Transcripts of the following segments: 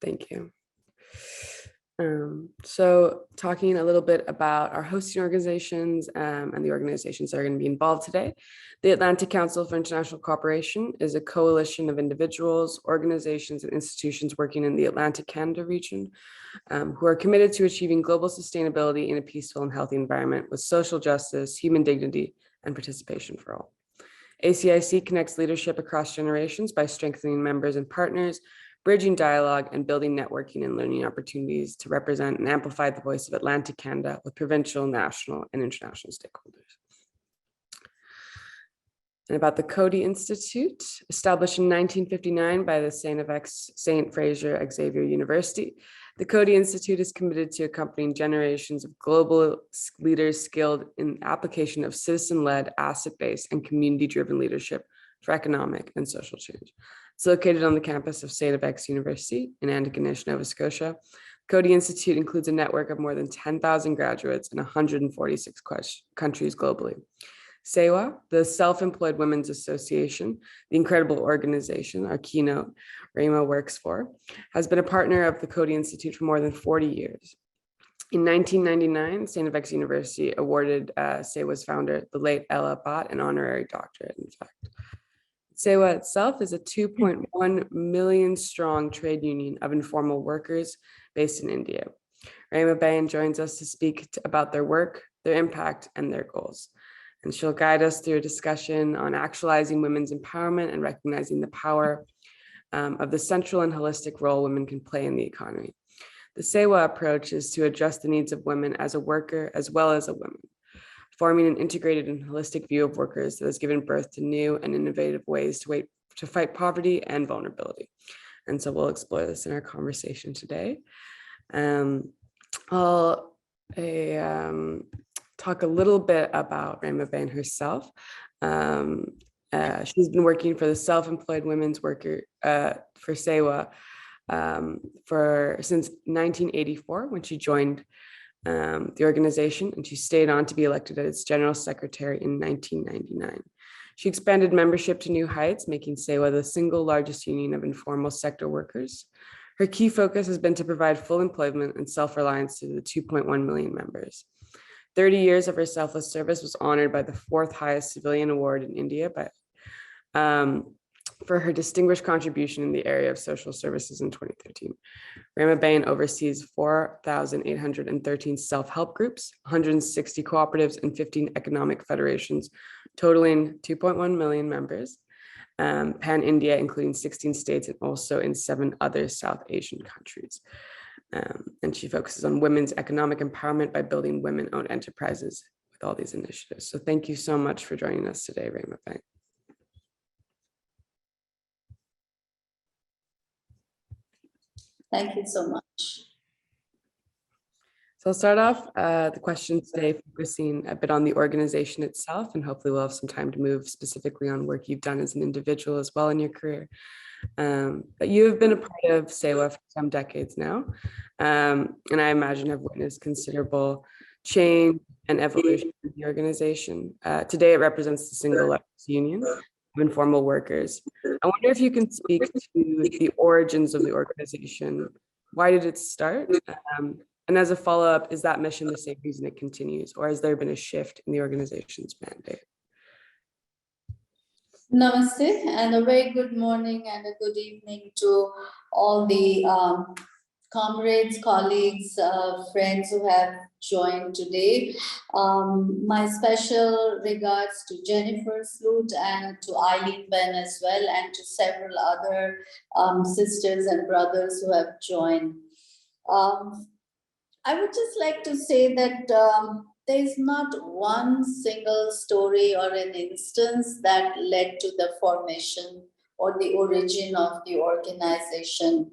Thank you. So talking a little bit about our hosting organizations and the organizations that are going to be involved today. The Atlantic Council for International Cooperation is a coalition of individuals, organizations, and institutions working in the Atlantic Canada region who are committed to achieving global sustainability in a peaceful and healthy environment with social justice, human dignity, and participation for all. ACIC connects leadership across generations by strengthening members and partners, bridging dialogue, and building networking and learning opportunities to represent and amplify the voice of Atlantic Canada with provincial, national, and international stakeholders. And about the Coady Institute, established in 1959 by the St. Fraser Xavier University, the Coady Institute is committed to accompanying generations of global leaders skilled in application of citizen-led, asset-based, and community-driven leadership for economic and social change. It's located on the campus of St. X University in Antigonish, Nova Scotia. Coady Institute includes a network of more than 10,000 graduates in 146 countries globally. SEWA, the Self-Employed Women's Association, the incredible organization our keynote, Reema, works for, has been a partner of the Coady Institute for more than 40 years. In 1999, St. X University awarded SEWA's founder, the late Ella Bhatt, an honorary doctorate, in fact. SEWA itself is a 2.1 million strong trade union of informal workers based in India. Reema Bain joins us to speak about their work, their impact, and their goals. And she'll guide us through a discussion on actualizing women's empowerment and recognizing the power of the central and holistic role women can play in the economy. The SEWA approach is to address the needs of women as a worker as well as a woman, forming an integrated and holistic view of workers that has given birth to new and innovative ways to fight poverty and vulnerability. And so we'll explore this in our conversation today. I'll talk a little bit about Reema Bain herself. She's been working for the Self-Employed Women's Worker for SEWA since 1984 when she joined the organization, and she stayed on to be elected as its general secretary in 1999. She expanded membership to new heights, making SEWA the single largest union of informal sector workers. Her key focus has been to provide full employment and self-reliance to the 2.1 million members. 30 years of her selfless service was honored by the 4th highest civilian award in India for her distinguished contribution in the area of social services in 2013. Reema Bain oversees 4,813 self-help groups, 160 cooperatives, and 15 economic federations, totaling 2.1 million members, pan-India, including 16 states and also in 7 other South Asian countries. And she focuses on women's economic empowerment by building women-owned enterprises with all these initiatives. So thank you so much for joining us today, Reema Bain. Thank you so much. So I'll start off the questions today focusing a bit on the organization itself, and hopefully we'll have some time to move specifically on work you've done as an individual as well in your career. But you have been a part of SEWA for some decades now, and I imagine have witnessed considerable change and evolution in the organization. Today, it represents the single largest union of informal workers. I wonder if you can speak to the origins of the organization. Why did it start? And as a follow-up, is that mission the same reason it continues, or has there been a shift in the organization's mandate? Namaste, and a very good morning and a good evening to all the comrades, colleagues, friends who have joined today. My special regards to Jennifer Sloot and to Eileen Ben as well, and to several other sisters and brothers who have joined. I would just like to say that there is not one single story or an instance that led to the formation or the origin of the organization.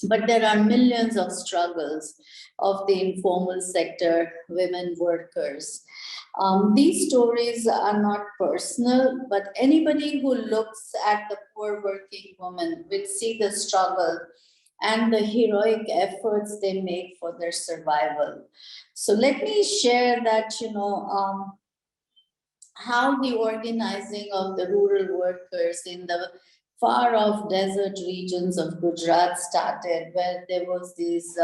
But there are millions of struggles of the informal sector women workers. These stories are not personal, but anybody who looks at the poor working woman will see the struggle and the heroic efforts they make for their survival. So let me share that, how the organizing of the rural workers in the far off desert regions of Gujarat started, where there was this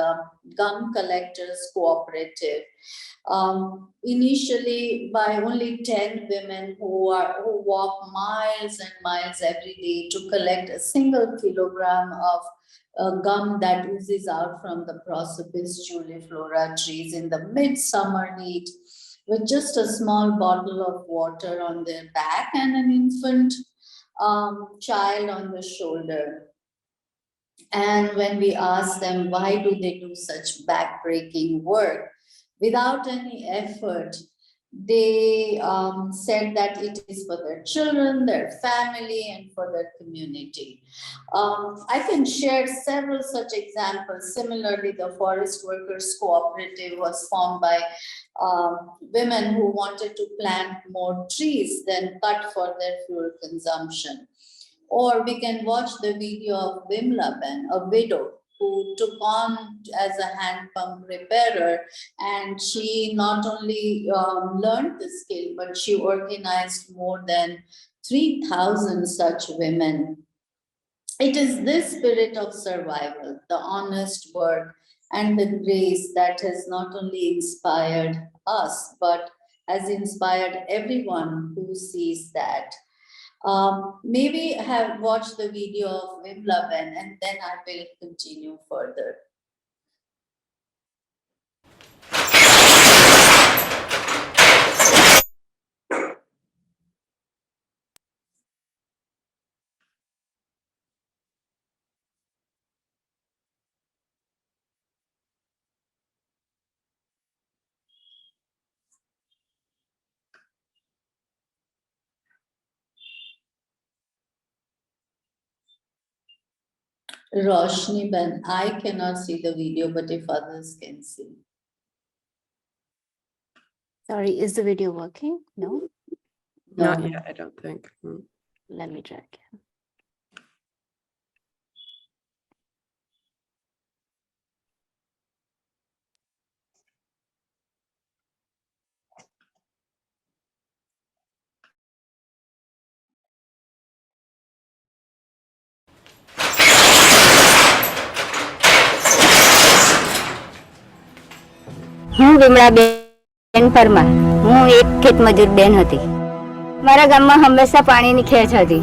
gum collectors cooperative. Initially by only 10 women who walk miles and miles every day to collect a single kilogram of gum that oozes out from the Prosopis juliflora trees in the midsummer heat, with just a small bottle of water on their back and an infant child on the shoulder. And when we ask them why do they do such backbreaking work without any effort, they said that it is for their children, their family, and for their community. I can share several such examples. Similarly, the Forest Workers Cooperative was formed by women who wanted to plant more trees than cut for their fuel consumption. Or we can watch the video of Vimlaben, a widow who took on as a hand pump repairer, and she not only learned the skill, but she organized more than 3,000 such women. It is this spirit of survival, the honest work, and the grace that has not only inspired us, but has inspired everyone who sees that. Maybe have watched the video of Vimlaben, and then I will continue further. Roshni Ben, I cannot see the video, but if others can see. Sorry, is the video working? No? Not yet, I don't think. Let me check. હું વિમળાબેન પરમાર. હું એક ખેતમજૂર બેન હતી. મારા ગામમાં હંમેશા પાણીની ખેંચ હતી.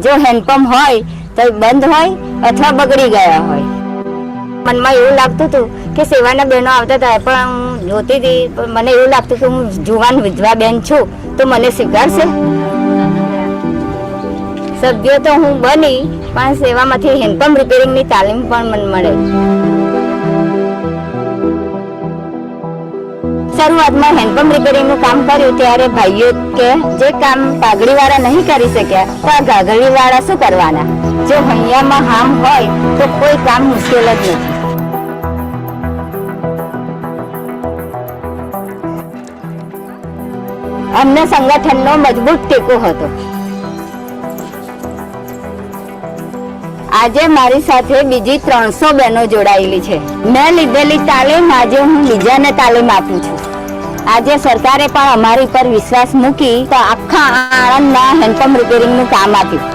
જો હેન્ડપંપ હોય તો બંધ હોય અથવા બગડી ગયા હોય. મનમાં એવું લાગતું હતું કે સેવાના બહેનો આવતા હતા પણ હું જોતી હતી પણ મને એવું લાગતું કે હું જુવાન વિધવા બેન છું તો મને સ્વીકારશે. સભ્ય તો હું બની પણ સેવામાંથી હેન્ડપંપ રિપેરિંગની તાલીમ પણ મને મળે. શરૂઆતમાં હેન્ડપંપ રિપેરિંગનું કામ કર્યું ત્યારે ભાઈઓ કે જે કામ પાઘડીવાળા નહીં કરી શક્યા તો આ ઘાઘડીવાળા શું કરવાના. જો હૈયામાં હામ હોય તો કોઈ કામ મુશ્કેલ જ નથી. અમને સંગઠનનો મજબૂત ટેકો હતો. આજે મારી સાથે બીજી 300 બહેનો જોડાયેલી છે. મેં લીધેલી તાલીમ આજે હું બીજાને તાલીમ આપું છું. આજે સરકારે પણ અમારી પર વિશ્વાસ મૂકી તો આખા આણંદમાં હેન્ડપંપ રિપેરિંગનું કામ આપ્યું.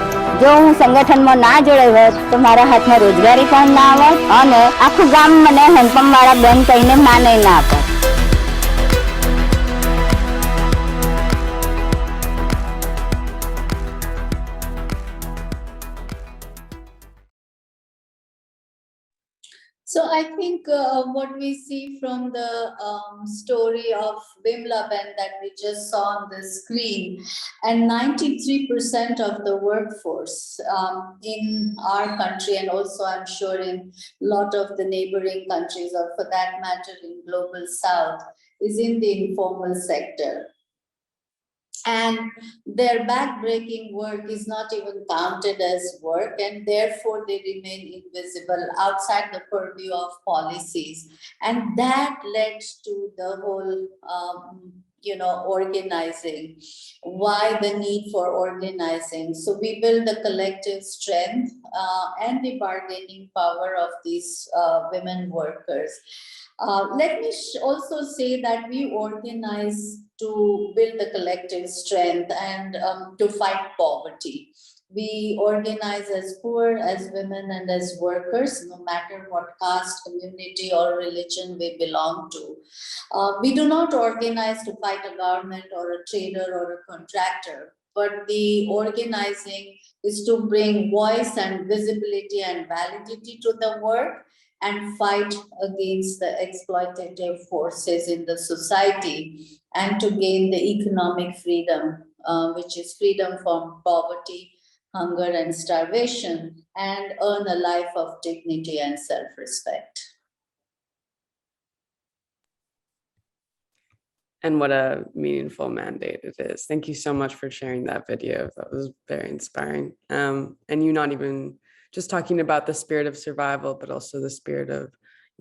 જો હું સંગઠનમાં ના જોડાઈ હોત તો મારા હાથમાં રોજગારી પણ ના આવત અને આખું ગામ મને હેન્ડપંપ વાળા બેન કહીને માને ના આપત. So I think what we see from the story of Vimlaben that we just saw on the screen, and 93% of the workforce in our country, and also I'm sure in a lot of the neighboring countries, or for that matter in global south, is in the informal sector. And their backbreaking work is not even counted as work, and therefore they remain invisible outside the purview of policies. And that led to the whole organizing. Why the need for organizing? So we build the collective strength and the bargaining power of these women workers. Let me also say that we organize to build the collective strength and to fight poverty. We organize as poor, as women, and as workers, no matter what caste, community, or religion we belong to. We do not organize to fight a government or a trader or a contractor, but the organizing is to bring voice and visibility and validity to the work and fight against the exploitative forces in the society and to gain the economic freedom, which is freedom from poverty, hunger, and starvation, and earn a life of dignity and self-respect. And what a meaningful mandate it is. Thank you so much for sharing that video. That was very inspiring. And you not even just talking about the spirit of survival, but also the spirit of,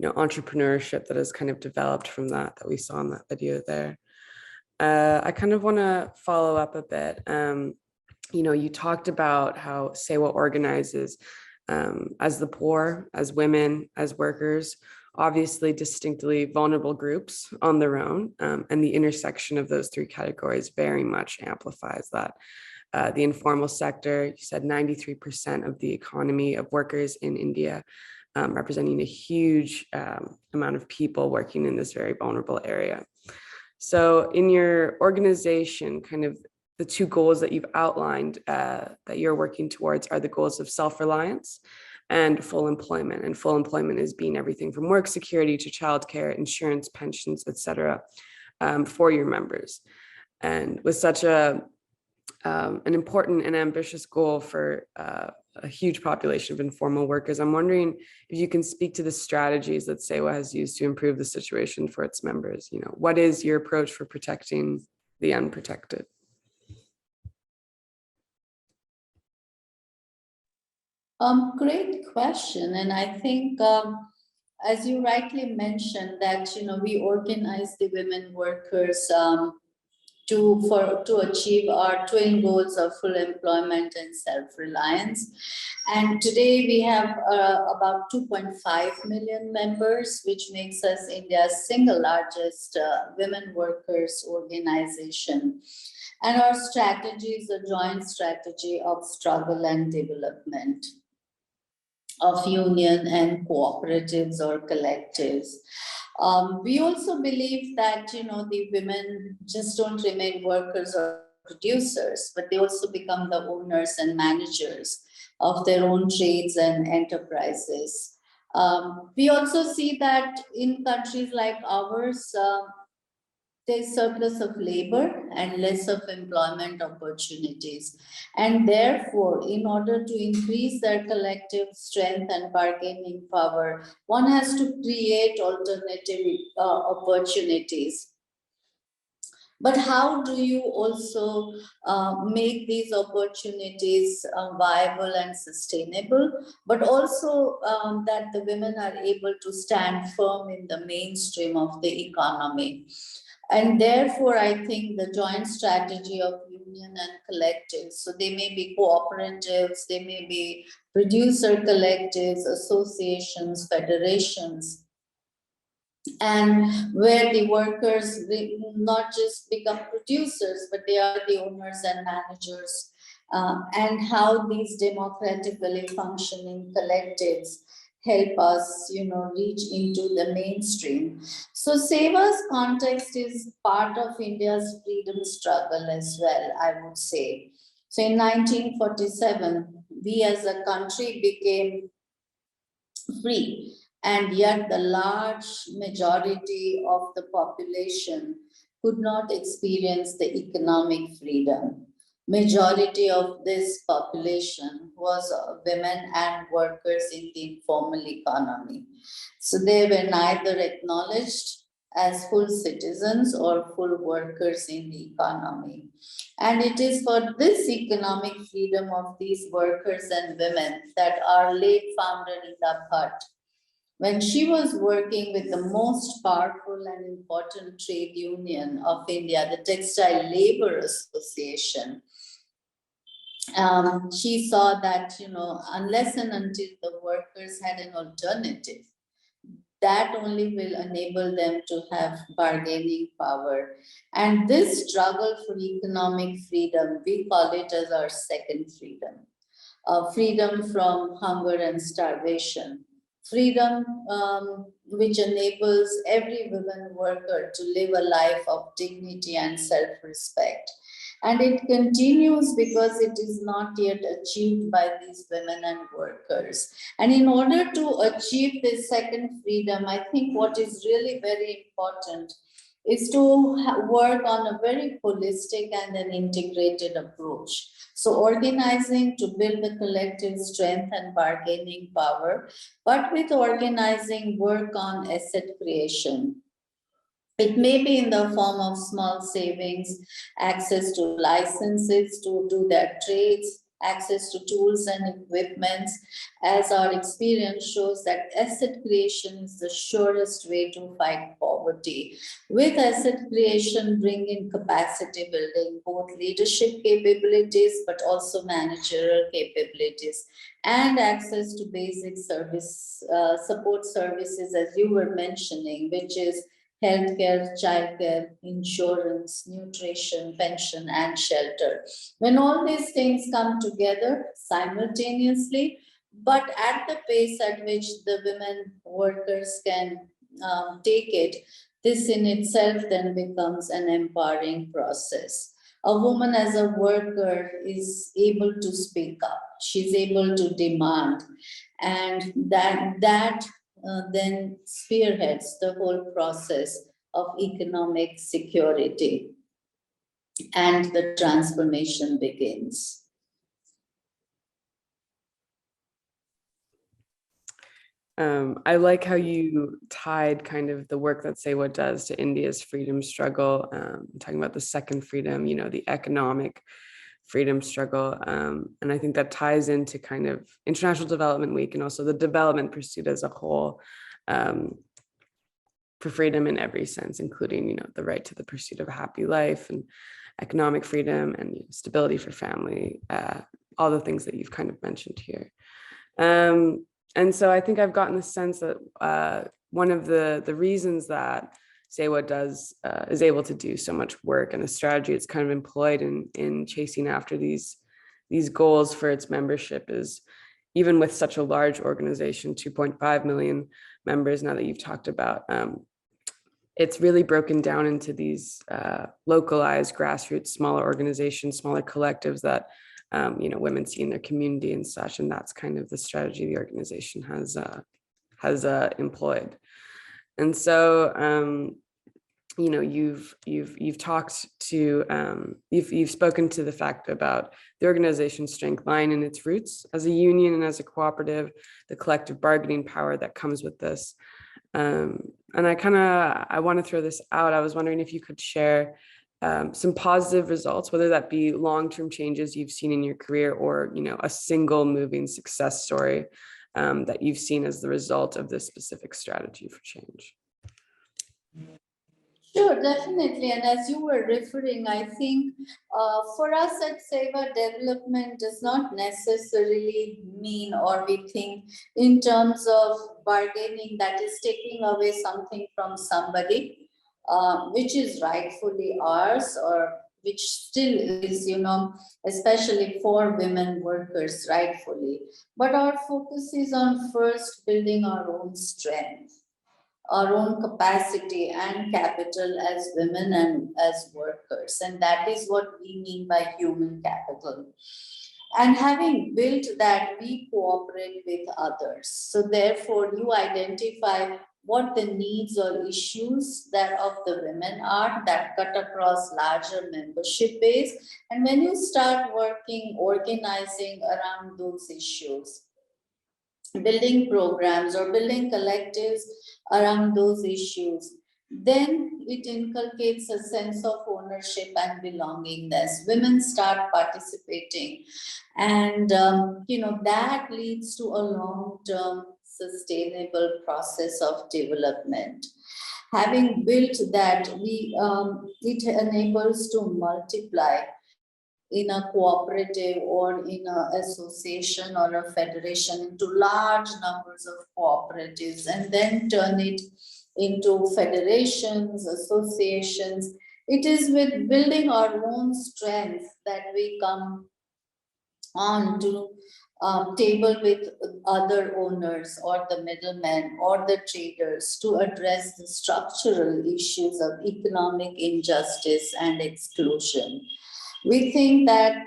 entrepreneurship that has kind of developed from that we saw in that video there. I kind of want to follow up a bit. You talked about how SEWA organizes as the poor, as women, as workers, obviously distinctly vulnerable groups on their own, and the intersection of those three categories very much amplifies that. The informal sector, you said 93% of the economy of workers in India, representing a huge amount of people working in this very vulnerable area. So in your organization, kind of the two goals that you've outlined that you're working towards are the goals of self-reliance and full employment. And full employment is being everything from work security to childcare, insurance, pensions, et cetera, for your members. And with such an important and ambitious goal for a huge population of informal workers, I'm wondering if you can speak to the strategies that SEWA has used to improve the situation for its members. What is your approach for protecting the unprotected? Great question. And I think, as you rightly mentioned, that, we organize the women workers to achieve our twin goals of full employment and self-reliance. And today we have about 2.5 million members, which makes us India's single largest women workers organization. And our strategy is a joint strategy of struggle and development, of union and cooperatives or collectives. We also believe that, the women just don't remain workers or producers, but they also become the owners and managers of their own trades and enterprises. We also see that in countries like ours, there's surplus of labor and less of employment opportunities. And therefore, in order to increase their collective strength and bargaining power, one has to create alternative opportunities. But how do you also make these opportunities viable and sustainable, but also that the women are able to stand firm in the mainstream of the economy? And therefore, I think the joint strategy of union and collectives, so they may be cooperatives, they may be producer collectives, associations, federations, and where the workers not just become producers, but they are the owners and managers, and how these democratically functioning collectives help us, reach into the mainstream. So SEWA's context is part of India's freedom struggle as well, I would say. So in 1947, we as a country became free, and yet the large majority of the population could not experience the economic freedom. Majority of this population was women and workers in the informal economy. So they were neither acknowledged as full citizens or full workers in the economy. And it is for this economic freedom of these workers and women that our late founder Rita Bhatt, when she was working with the most powerful and important trade union of India, the Textile Labor Association, she saw that, unless and until the workers had an alternative, that only will enable them to have bargaining power. And this struggle for economic freedom, we call it as our second freedom. freedom from hunger and starvation, freedom which enables every woman worker to live a life of dignity and self-respect. And it continues because it is not yet achieved by these women and workers. And in order to achieve this second freedom, I think what is really very important is to work on a very holistic and an integrated approach. So organizing to build the collective strength and bargaining power, but with organizing work on asset creation. It may be in the form of small savings, access to licenses to do their trades, access to tools and equipments, as our experience shows that asset creation is the surest way to fight poverty. With asset creation, bring in capacity building, both leadership capabilities, but also managerial capabilities, and access to basic service, support services, as you were mentioning, which is healthcare, childcare, insurance, nutrition, pension, and shelter. When all these things come together simultaneously, but at the pace at which the women workers can take it, this in itself then becomes an empowering process. A woman as a worker is able to speak up, she's able to demand, and that then spearheads the whole process of economic security, and the transformation begins. I like how you tied kind of the work that SEWA does to India's freedom struggle, talking about the second freedom, you know, the economic freedom struggle. And I think that ties into kind of International Development Week and also the development pursuit as a whole, for freedom in every sense, including, you know, the right to the pursuit of a happy life and economic freedom and, you know, stability for family, all the things that you've kind of mentioned here. And so I think I've gotten the sense that one of the reasons that SEWA is able to do so much work and the strategy it's kind of employed in chasing after these goals for its membership is, even with such a large organization, 2.5 million members now that you've talked about, it's really broken down into these localized grassroots, smaller organizations, smaller collectives that you know, women see in their community and such, and that's kind of the strategy the organization has employed. And so, you know, you've talked to, you've spoken to the fact about the organization's strength lying in its roots as a union and as a cooperative, the collective bargaining power that comes with this. And I want to throw this out. I was wondering if you could share some positive results, whether that be long-term changes you've seen in your career or, you know, a single moving success story that you've seen as the result of this specific strategy for change. Sure, definitely. And as you were referring, I think for us at SEWA, development does not necessarily mean, or we think in terms of bargaining, that is taking away something from somebody, which is rightfully ours, or which still is, you know, especially for women workers, rightfully. But our focus is on first building our own strength, our own capacity and capital as women and as workers. And that is what we mean by human capital. And having built that, we cooperate with others. So therefore, you identify what the needs or issues that of the women are that cut across larger membership base. And when you start working, organizing around those issues, building programs or building collectives around those issues, then it inculcates a sense of ownership and belongingness. Women start participating, and you know, that leads to a long-term sustainable process of development. Having built that, it enables to multiply in a cooperative or in an association or a federation into large numbers of cooperatives, and then turn it into federations, associations. It is with building our own strength that we come on to table with other owners or the middlemen or the traders to address the structural issues of economic injustice and exclusion. We think that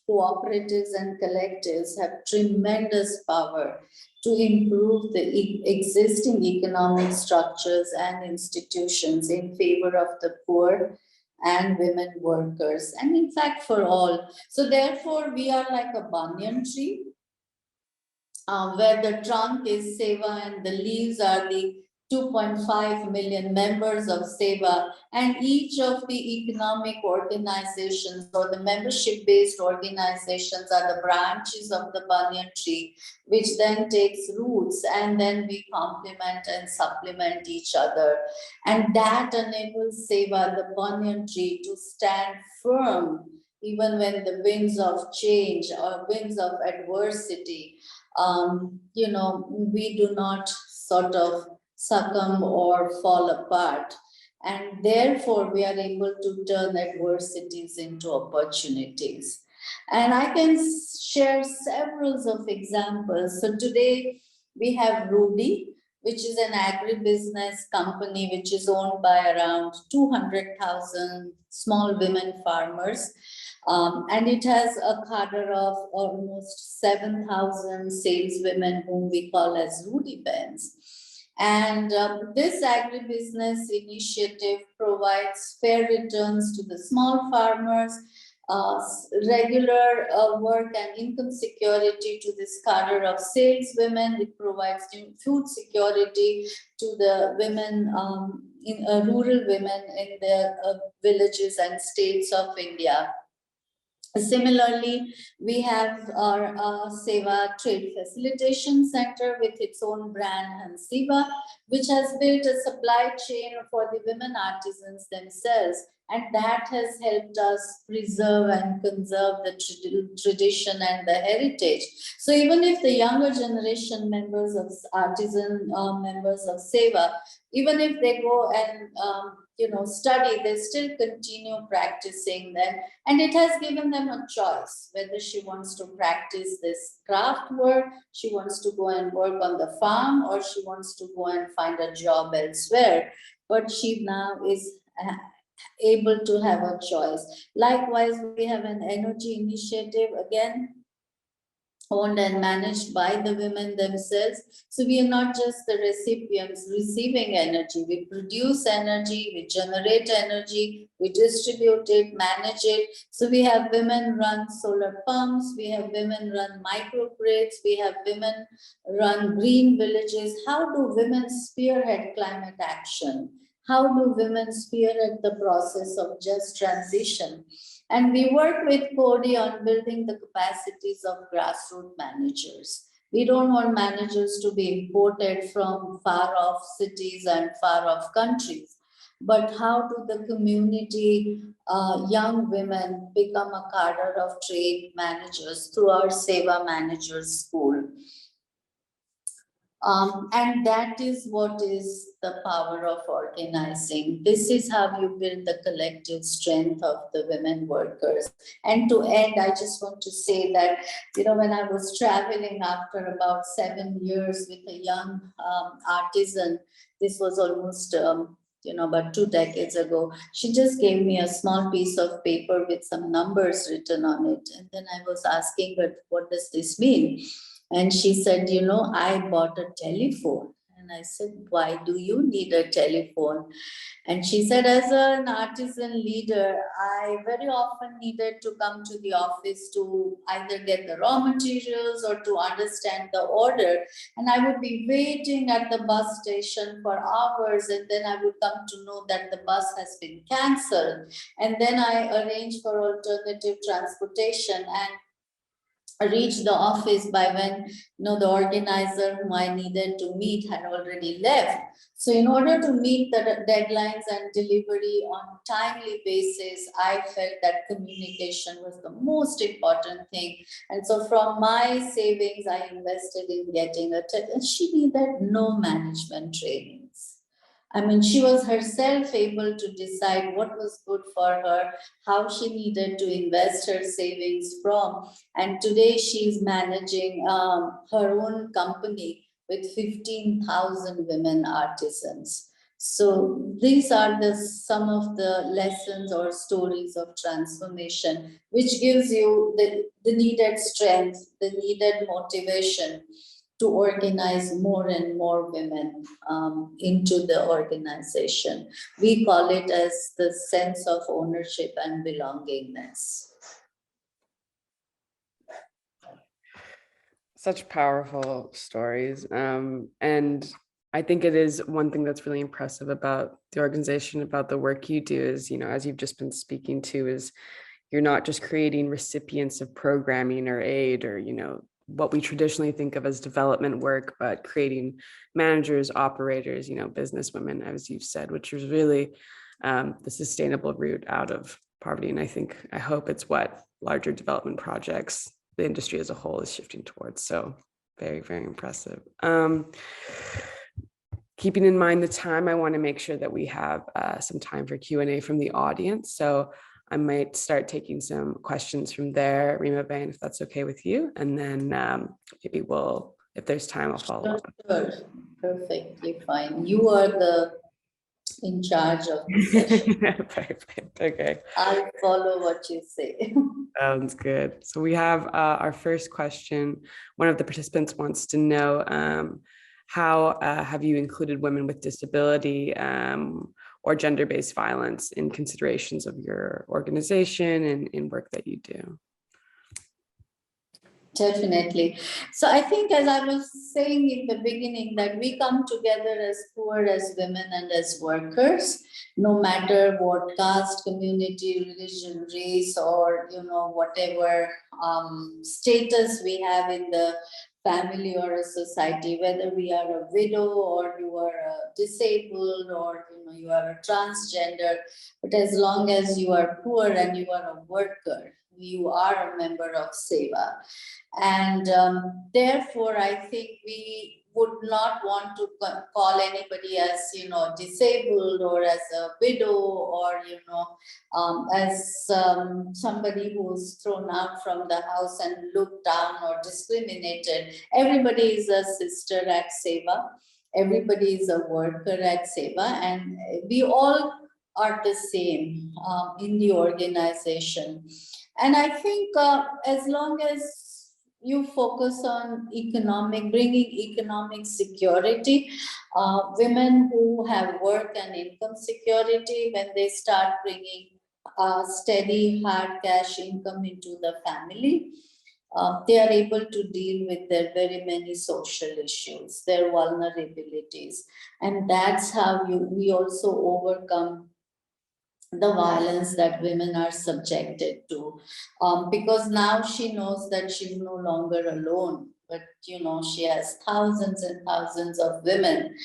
cooperatives and collectives have tremendous power to improve the existing economic structures and institutions in favor of the poor and women workers, and in fact for all. So therefore, we are like a banyan tree, where the trunk is SEWA and the leaves are the 2.5 million members of SEWA, and each of the economic organizations or the membership-based organizations are the branches of the banyan tree, which then takes roots, and then we complement and supplement each other. And that enables SEWA, the banyan tree, to stand firm even when the winds of change or winds of adversity, we do not sort of succumb or fall apart. And therefore, we are able to turn adversities into opportunities. And I can share several of examples. So today we have Ruby, which is an agribusiness company which is owned by around 200,000 small women farmers. And it has a cadre of almost 7,000 saleswomen whom we call as Rudy Bens. And this agribusiness initiative provides fair returns to the small farmers, regular work and income security to this cadre of saleswomen. It provides food security to the women, rural women in the villages and states of India. Similarly, we have our SEWA Trade Facilitation Center with its own brand Hansiva, which has built a supply chain for the women artisans themselves, and that has helped us preserve and conserve the tradition and the heritage. So even if the younger generation members of artisan members of SEWA, even if they go and study, they still continue practicing them. And it has given them a choice whether she wants to practice this craft work, she wants to go and work on the farm, or she wants to go and find a job elsewhere. But she now is able to have a choice. Likewise, we have an energy initiative, again, owned and managed by the women themselves. So we are not just the recipients receiving energy. We produce energy, we generate energy, we distribute it, manage it. So we have women run solar pumps, we have women run microgrids, we have women run green villages. How do women spearhead climate action? How do women spearhead the process of just transition? And we work with Cody on building the capacities of grassroots managers. We don't want managers to be imported from far off cities and far off countries. But how do the community, young women become a cadre of trade managers through our SEWA Managers School? And that is what is the power of organizing. This is how you build the collective strength of the women workers. And to end, I just want to say that, when I was traveling after about 7 years with a young artisan, this was almost, about 2 decades ago, she just gave me a small piece of paper with some numbers written on it. And then I was asking her, what does this mean? And she said, I bought a telephone. And I said, why do you need a telephone? And she said, as an artisan leader, I very often needed to come to the office to either get the raw materials or to understand the order. And I would be waiting at the bus station for hours. And then I would come to know that the bus has been canceled. And then I arranged for alternative transportation. And I reached the office by when the organizer whom I needed to meet had already left. So in order to meet the deadlines and delivery on timely basis, I felt that communication was the most important thing. And so from my savings, I invested in getting and she needed no management trainings. I mean, she was herself able to decide what was good for her, how she needed to invest her savings from. And today she's managing her own company with 15,000 women artisans. So these are some of the lessons or stories of transformation, which gives you the needed strength, the needed motivation to organize more and more women into the organization. We call it as the sense of ownership and belongingness. Such powerful stories. And I think it is one thing that's really impressive about the organization, about the work you do is, as you've just been speaking to, is you're not just creating recipients of programming or aid or, what we traditionally think of as development work, but creating managers, operators, businesswomen, as you've said, which is really the sustainable route out of poverty. And I hope it's what larger development projects, the industry as a whole, is shifting towards. So very, very impressive. Keeping in mind the time, I want to make sure that we have some time for Q&A from the audience. So I might start taking some questions from there, Reema Bain, if that's okay with you. And then maybe if there's time, I'll follow up. Sure. Perfectly fine. You are in charge of the session. Perfect. Okay. I'll follow what you say. Sounds good. So we have our first question. One of the participants wants to know, how have you included women with disability or gender-based violence in considerations of your organization and in work that you do? Definitely. So I think, as I was saying in the beginning, that we come together as poor, as women, and as workers, no matter what caste, community, religion, race, or whatever status we have in the family or a society, whether we are a widow or you are disabled or you are a transgender, but as long as you are poor and you are a worker, you are a member of SEWA. And therefore, I think we would not want to call anybody as, disabled or as a widow or, as somebody who's thrown out from the house and looked down or discriminated. Everybody is a sister at SEWA. Everybody is a worker at SEWA, and we all are the same in the organization. And I think as long as you focus on bringing economic security, women who have work and income security, when they start bringing steady hard cash income into the family, they are able to deal with their very many social issues, their vulnerabilities. And that's how we also overcome the violence that women are subjected to, because now she knows that she's no longer alone, but she has thousands and thousands of women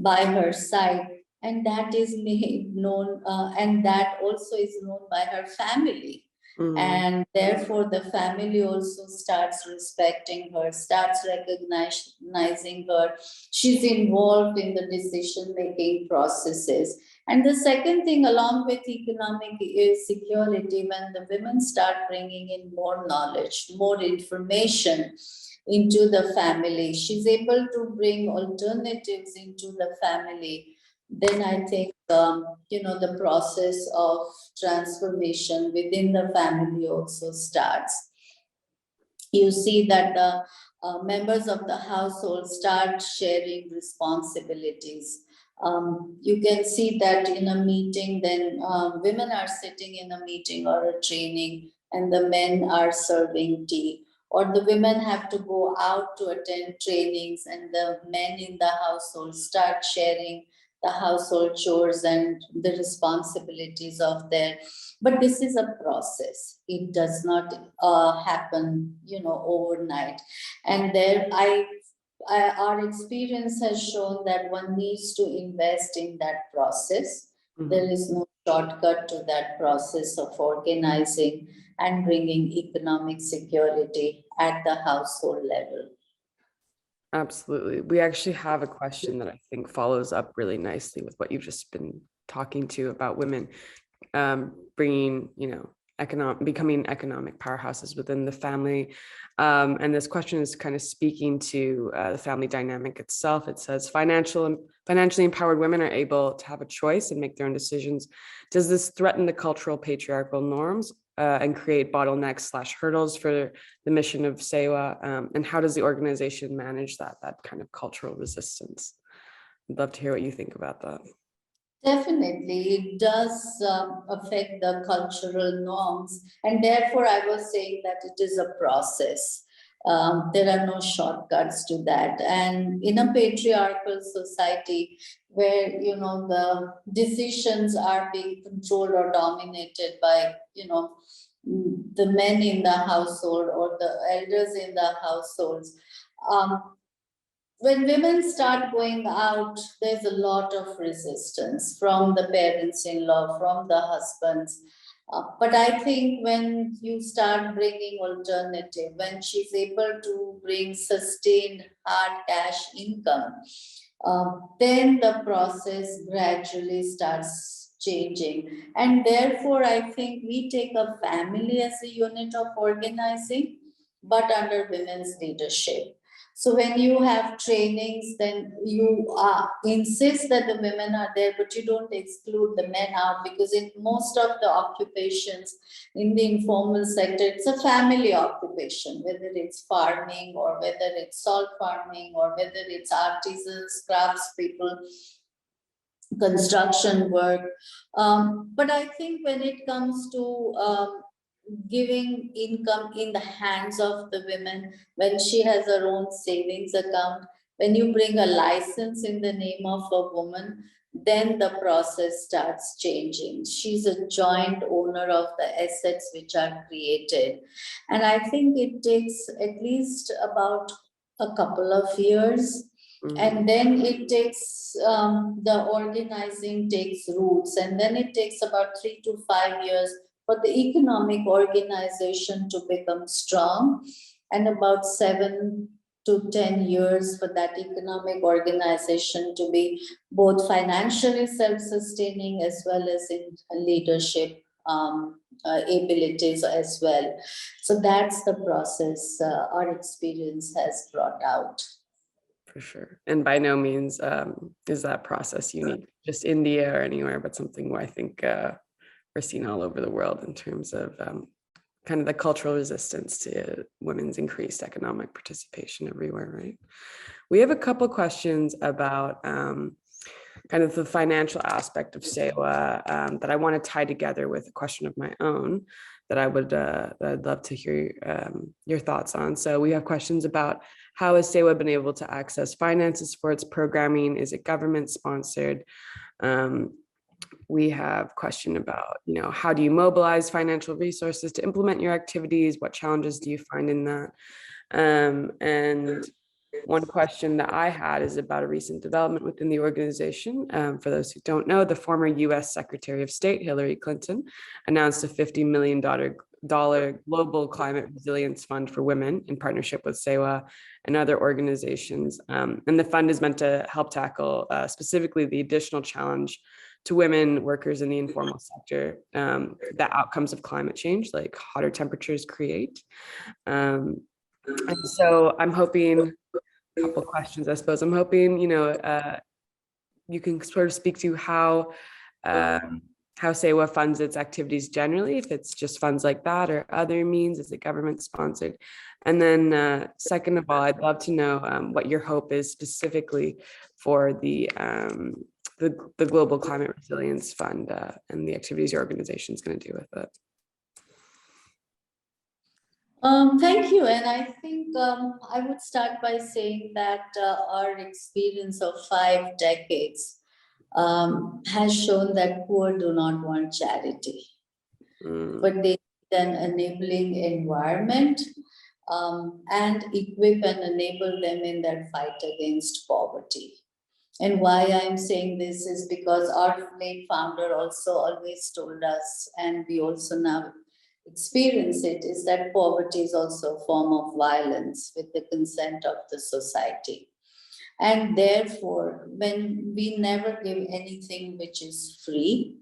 by her side, and that is made known, and that also is known by her family. Mm-hmm. And therefore the family also starts respecting her, starts recognizing her. She's involved in the decision-making processes. And the second thing, along with economic security, when the women start bringing in more knowledge, more information into the family, she's able to bring alternatives into the family, then I think, the process of transformation within the family also starts. You see that the members of the household start sharing responsibilities. You can see that in a meeting, then women are sitting in a meeting or a training and the men are serving tea, or the women have to go out to attend trainings and the men in the household start sharing the household chores and the responsibilities of their, but this is a process. It does not happen, overnight. And there our experience has shown that one needs to invest in that process. Mm-hmm. There is no shortcut to that process of organizing and bringing economic security at the household level. Absolutely. We actually have a question that I think follows up really nicely with what you've just been talking to about women bringing, becoming economic powerhouses within the family. And this question is kind of speaking to the family dynamic itself. It says financially empowered women are able to have a choice and make their own decisions. Does this threaten the cultural patriarchal norms and create bottlenecks/hurdles for the mission of SEWA? And how does the organization manage that kind of cultural resistance? I'd love to hear what you think about that. Definitely, it does affect the cultural norms, and therefore I was saying that it is a process. There are no shortcuts to that, and in a patriarchal society where the decisions are being controlled or dominated by the men in the household or the elders in the households. When women start going out, there's a lot of resistance from the parents-in-law, from the husbands. But I think when you start bringing alternative, when she's able to bring sustained hard cash income, then the process gradually starts changing. And therefore, I think we take a family as a unit of organizing, but under women's leadership. So when you have trainings, then you insist that the women are there, but you don't exclude the men out, because in most of the occupations in the informal sector, it's a family occupation, whether it's farming or whether it's salt farming or whether it's artisans, craftspeople, construction work. But I think when it comes to giving income in the hands of the women, when she has her own savings account, when you bring a license in the name of a woman, then the process starts changing. She's a joint owner of the assets which are created. And I think it takes at least about a couple of years. And then it takes, the organizing takes roots, and then it takes about 3 to 5 years for the economic organization to become strong, and about 7 to 10 years for that economic organization to be both financially self-sustaining as well as in leadership abilities as well. So that's the process our experience has brought out. For sure. And by no means is that process unique just India or anywhere, but something where I think we're seen all over the world in terms of kind of the cultural resistance to women's increased economic participation everywhere, right? We have a couple questions about kind of the financial aspect of SEWA that I want to tie together with a question of my own that I'd love to hear your thoughts on. So we have questions about how has SEWA been able to access finances for its programming? Is it government sponsored? We have a question about, how do you mobilize financial resources to implement your activities? What challenges do you find in that? And one question that I had is about a recent development within the organization. For those who don't know, the former US Secretary of State, Hillary Clinton, announced a $50 million global climate resilience fund for women in partnership with SEWA and other organizations. And the fund is meant to help tackle specifically the additional challenge to women workers in the informal sector, the outcomes of climate change, like hotter temperatures create. And so I'm hoping, a couple questions, I suppose. I'm hoping, you can sort of speak to how SEWA funds its activities generally, if it's just funds like that or other means, is it government sponsored? And then second of all, I'd love to know what your hope is specifically for the Global Climate Resilience Fund and the activities your organization is going to do with it. Thank you. And I think I would start by saying that our experience of 5 decades has shown that poor do not want charity, but they need an enabling environment and equip and enable them in their fight against poverty. And why I'm saying this is because our late founder also always told us, and we also now experience it is that poverty is also a form of violence with the consent of the society. And therefore, when we never give anything which is free,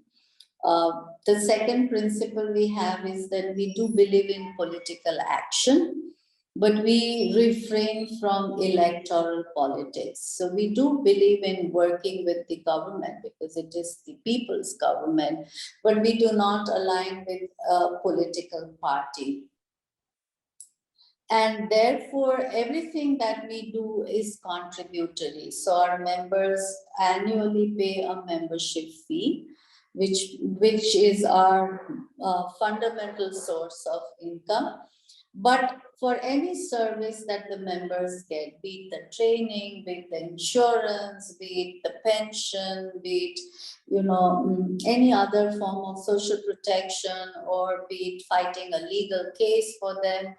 the second principle we have is that we do believe in political action, but we refrain from electoral politics. So we do believe in working with the government because it is the people's government, but we do not align with a political party. And therefore, everything that we do is contributory. So our members annually pay a membership fee, which is our fundamental source of income. But for any service that the members get, be it the training, be it the insurance, be it the pension, be it, any other form of social protection, or be it fighting a legal case for them,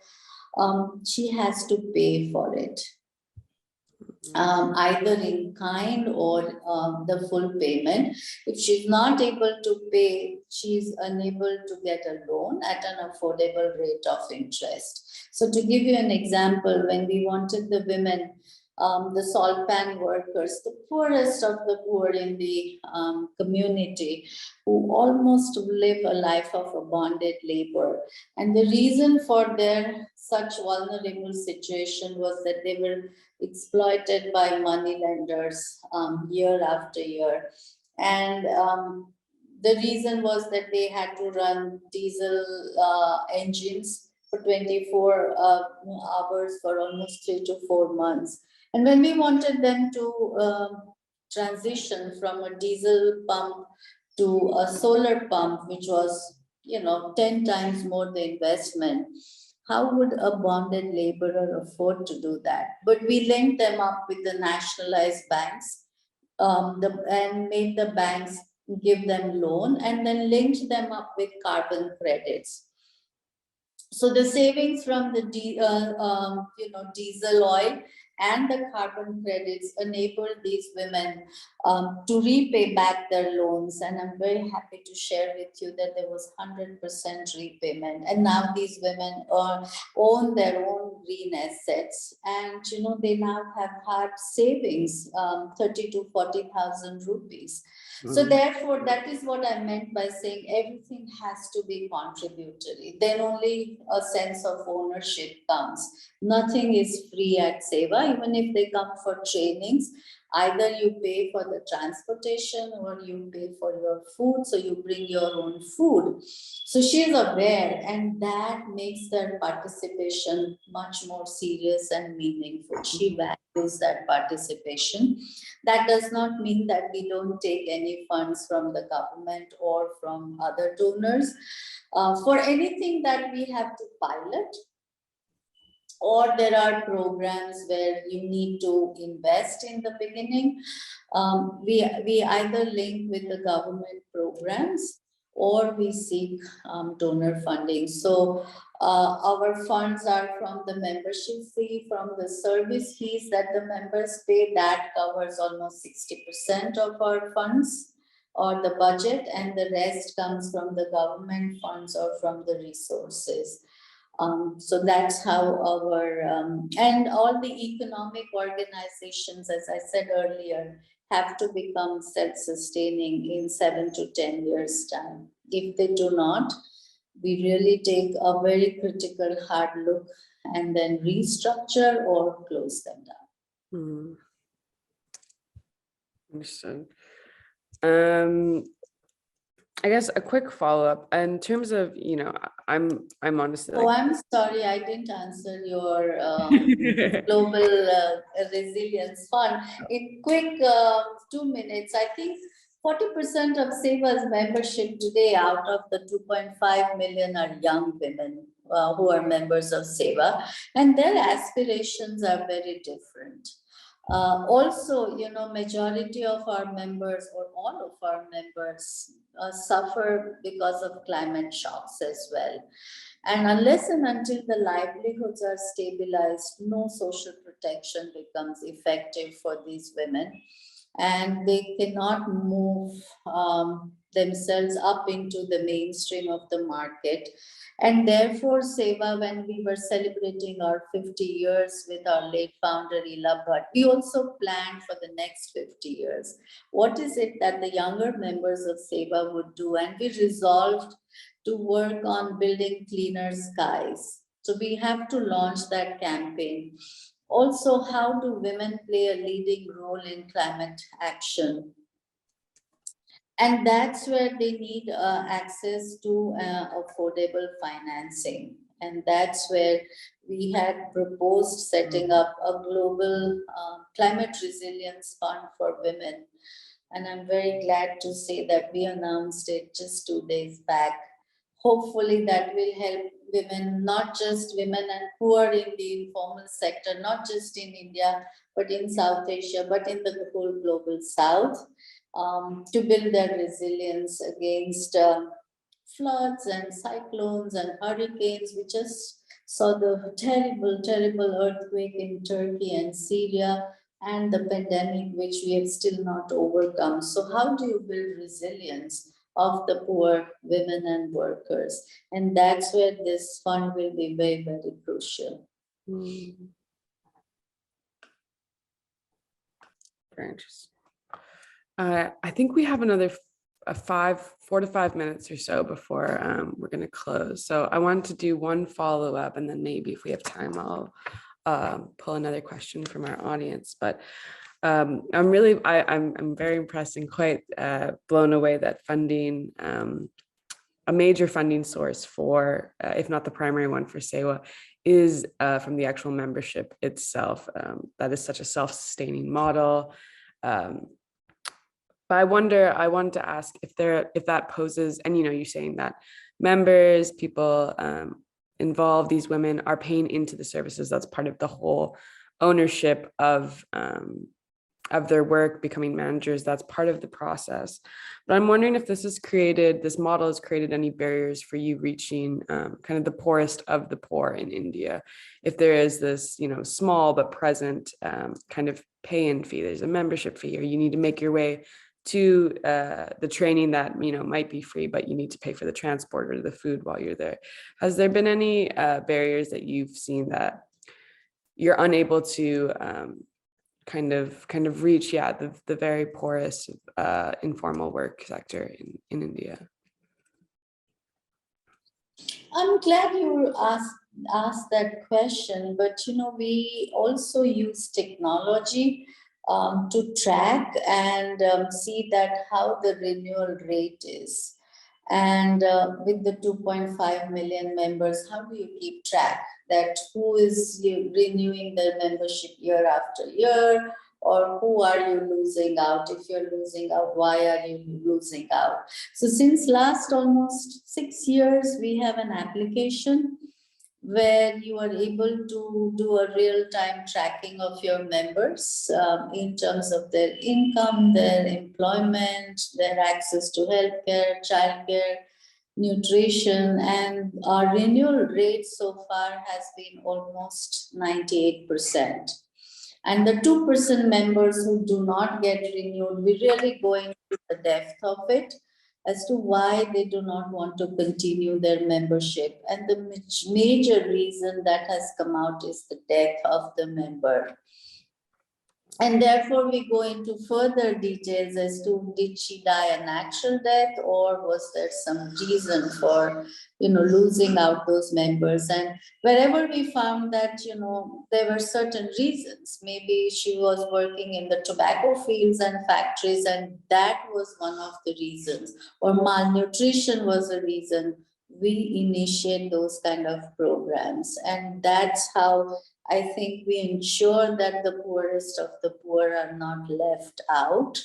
she has to pay for it. Either in kind or the full payment. If she's not able to pay, she's unable to get a loan at an affordable rate of interest. So to give you an example, when we wanted the women, the salt pan workers, the poorest of the poor in the community, who almost live a life of a bonded labor. And the reason for their such vulnerable situation was that they were exploited by money lenders year after year. And the reason was that they had to run diesel engines for 24 hours for almost 3 to 4 months. And when we wanted them to transition from a diesel pump to a solar pump, which was, 10 times more the investment, how would a bonded laborer afford to do that? But we linked them up with the nationalized banks and made the banks give them loan, and then linked them up with carbon credits. So the savings from the diesel oil and the carbon credits enabled these women to repay back their loans. And I'm very happy to share with you that there was 100% repayment. And now these women own their own green assets. And, they now have had savings, 30 to 40,000 rupees. So therefore, that is what I meant by saying everything has to be contributory. Then only a sense of ownership comes. Nothing is free at SEWA, even if they come for trainings. Either you pay for the transportation or you pay for your food, so you bring your own food. So she is aware, and that makes their participation much more serious and meaningful. She values that participation. That does not mean that we don't take any funds from the government or from other donors. For anything that we have to pilot, or there are programs where you need to invest in the beginning, we either link with the government programs or we seek donor funding. So our funds are from the membership fee, from the service fees that the members pay. That covers almost 60% of our funds or the budget, and the rest comes from the government funds or from the resources. So that's how our, and all the economic organizations, as I said earlier, have to become self-sustaining in 7 to 10 years' time. If they do not, we really take a very critical hard look and then restructure or close them down. Understood. I guess a quick follow-up in terms of, I'm honestly. Oh, I'm sorry, I didn't answer your global resilience fund. In quick 2 minutes, I think 40% of SEWA's membership today, out of the 2.5 million, are young women who are members of SEWA, and their aspirations are very different. Also, majority of our members, or all of our members, suffer because of climate shocks as well. And unless and until the livelihoods are stabilized, no social protection becomes effective for these women. and they cannot move themselves up into the mainstream of the market. And therefore, SEWA, when we were celebrating our 50 years with our late founder, Ila Bhatt, we also planned for the next 50 years. What is it that the younger members of SEWA would do? And we resolved to work on building cleaner skies. So we have to launch that campaign. Also, how do women play a leading role in climate action? And that's where they need access to affordable financing. And that's where we had proposed setting up a global climate resilience fund for women. And I'm very glad to say that we announced it just 2 days back. Hopefully that will help women, not just women and who are in the informal sector, not just in India, but in South Asia, but in the whole global South, to build their resilience against floods and cyclones and hurricanes. We just saw the terrible, terrible earthquake in Turkey and Syria, and the pandemic, which we have still not overcome. So how do you build resilience of the poor, women and workers? And that's where this fund will be very, very crucial. Very interesting. I think we have another 4 to 5 minutes or so before we're going to close. So I wanted to do one follow-up, and then maybe if we have time, I'll pull another question from our audience. But I'm very impressed and quite blown away that funding, a major funding source for, if not the primary one for SEWA, is from the actual membership itself. That is such a self-sustaining model. But I wanted to ask if that poses, and you're saying that members, people involved, these women are paying into the services. That's part of the whole ownership of their work, becoming managers. That's part of the process. But I'm wondering if this model has created any barriers for you reaching kind of the poorest of the poor in India. If there is this, small but present kind of pay-in fee, there's a membership fee, or you need to make your way to the training that might be free, but you need to pay for the transport or the food while you're there. Has there been any barriers that you've seen that you're unable to kind of reach the very poorest informal work sector in India? I'm glad you asked that question, but we also use technology to track and see that how the renewal rate is. And with the 2.5 million members, how do you keep track that who is renewing their membership year after year, or who are you losing out? If you're losing out, why are you losing out? So since last almost 6 years, we have an application where you are able to do a real-time tracking of your members in terms of their income, their employment, their access to healthcare, childcare, nutrition, and our renewal rate so far has been almost 98%. And the 2% members who do not get renewed, we really go into the depth of it as to why they do not want to continue their membership. And the major reason that has come out is the death of the member. And therefore we go into further details as to, did she die a natural death, or was there some reason for losing out those members? And wherever we found that there were certain reasons, maybe she was working in the tobacco fields and factories, and that was one of the reasons, or malnutrition was a reason, we initiate those kind of programs. And that's how I think we ensure that the poorest of the poor are not left out.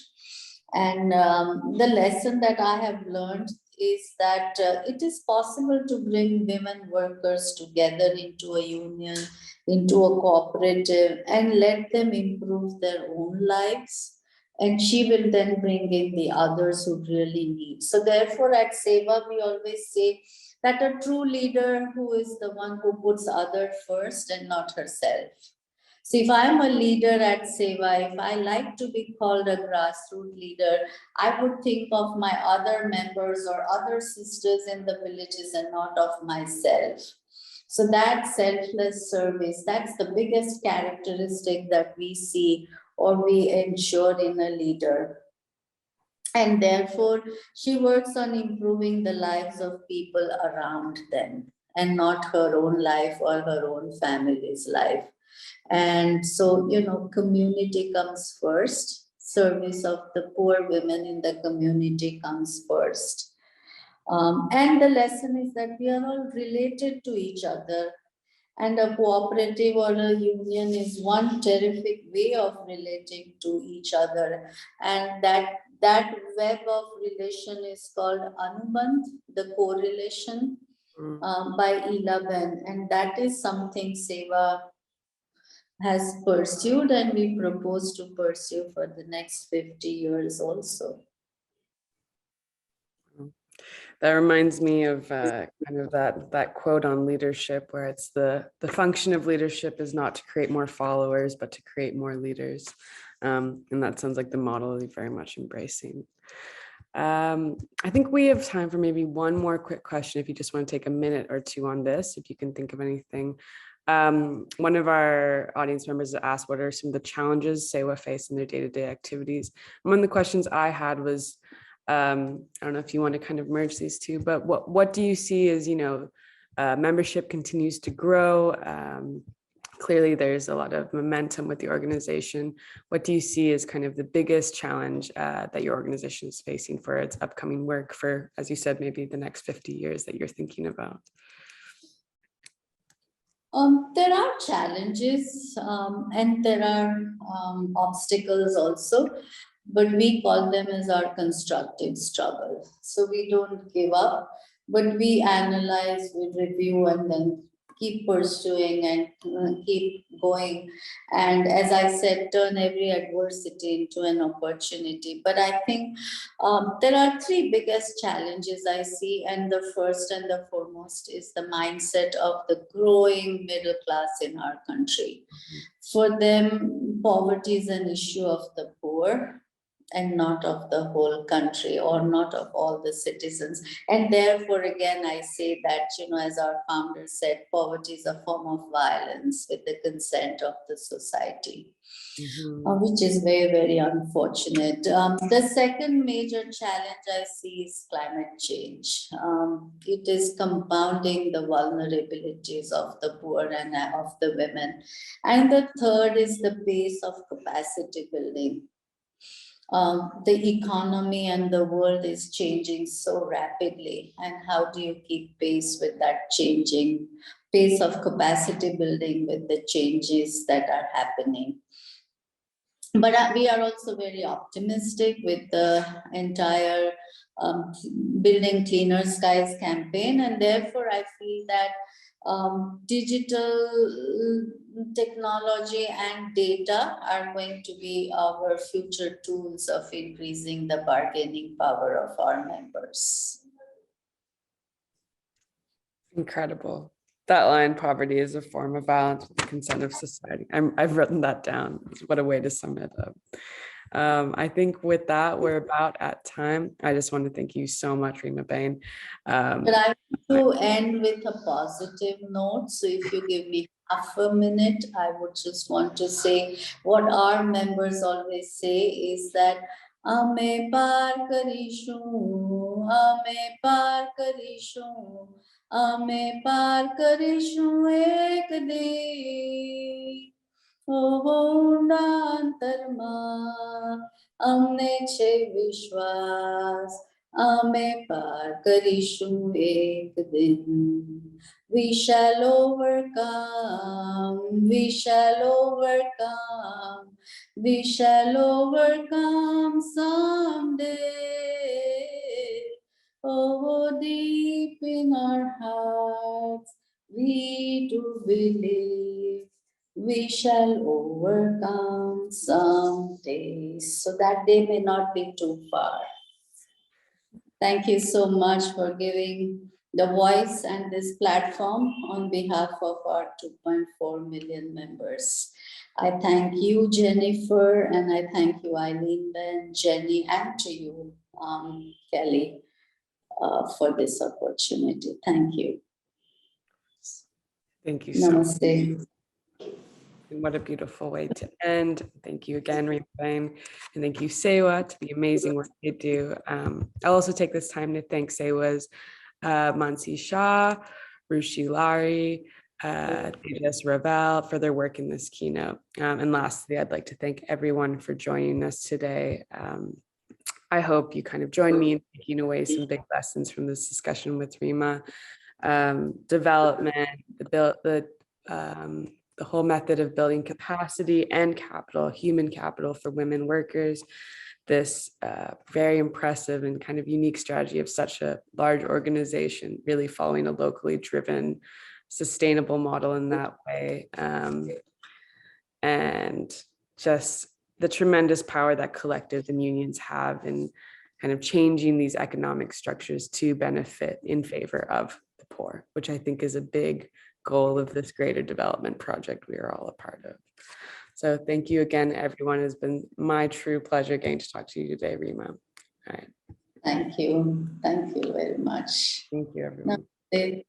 And the lesson that I have learned is that it is possible to bring women workers together into a union, into a cooperative, and let them improve their own lives. And she will then bring in the others who really need. So therefore at SEWA, we always say that a true leader who is the one who puts others first and not herself. So if I'm a leader at SEWA, if I like to be called a grassroots leader, I would think of my other members or other sisters in the villages and not of myself. So that selfless service, that's the biggest characteristic that we see or we ensure in a leader. And therefore, she works on improving the lives of people around them and not her own life or her own family's life. And so, community comes first. Service of the poor women in the community comes first. And the lesson is that we are all related to each other. And a cooperative or a union is one terrific way of relating to each other. And that web of relation is called Anubandh, the correlation by Elaben. And that is something SEWA has pursued and we propose to pursue for the next 50 years also. That reminds me of kind of that quote on leadership, where it's the function of leadership is not to create more followers, but to create more leaders. And that sounds like the model you're very much embracing. I think we have time for maybe one more quick question, if you just want to take a minute or two on this, if you can think of anything. One of our audience members asked, what are some of the challenges SEWA face in their day-to-day activities? One of the questions I had was, I don't know if you want to kind of merge these two, but what do you see as, membership continues to grow? Clearly there's a lot of momentum with the organization. What do you see as kind of the biggest challenge that your organization is facing for its upcoming work for, as you said, maybe the next 50 years that you're thinking about? There are challenges and there are obstacles also, but we call them as our constructive struggle. So we don't give up, but we analyze, we review, and then keep pursuing and keep going. And as I said, turn every adversity into an opportunity. But I think there are three biggest challenges I see. And the first and the foremost is the mindset of the growing middle class in our country. For them, poverty is an issue of the poor and not of the whole country or not of all the citizens. And therefore, again, I say that, as our founder said, poverty is a form of violence with the consent of the society, which is very, very unfortunate. The second major challenge I see is climate change. It is compounding the vulnerabilities of the poor and of the women. And the third is the pace of capacity building. The economy and the world is changing so rapidly, and how do you keep pace with that changing pace of capacity building with the changes that are happening? But we are also very optimistic with the entire Building Cleaner Skies campaign, and therefore I feel that digital technology and data are going to be our future tools of increasing the bargaining power of our members. Incredible. That line, poverty is a form of violence with the consent of society. I've written that down. What a way to sum it up. I think with that, we're about at time. I just want to thank you so much, Reema Bain. But I want to end with a positive note. So if you give me half a minute, I would just want to say what our members always say is that Ame par karishu, ame par karishu, ame par karishu ek din. અંતરમાં અમને છે વિશ્વાસ અમે પાર કરીશું એક દિન. We shall overcome, we shall overcome, we shall overcome someday. Oh, deep in our hearts we do believe we shall overcome someday. So that day may not be too far. Thank you so much for giving the voice and this platform on behalf of our 2.4 million members. I thank you, Jennifer, and I thank you, Eileen, Ben, Jenny, and to you, Kelly, for this opportunity. Thank you. Thank you so much. Namaste. And what a beautiful way to end. Thank you again, Reema, and thank you, SEWA, to the amazing work they do. I'll also take this time to thank SEWA's Mansi Shah, Rushi Lari, Tejas Ravel for their work in this keynote. And lastly, I'd like to thank everyone for joining us today. I hope you kind of join me in taking away some big lessons from this discussion with Reema. Development, the whole method of building capacity and capital, human capital for women workers, this very impressive and kind of unique strategy of such a large organization, really following a locally driven, sustainable model in that way. And just the tremendous power that collectives and unions have in kind of changing these economic structures to benefit in favor of the poor, which I think is a big goal of this greater development project we are all a part of. So thank you again, everyone. It has been my true pleasure getting to talk to you today, Reema. All right. Thank you. Thank you very much. Thank you, everyone. Namaste.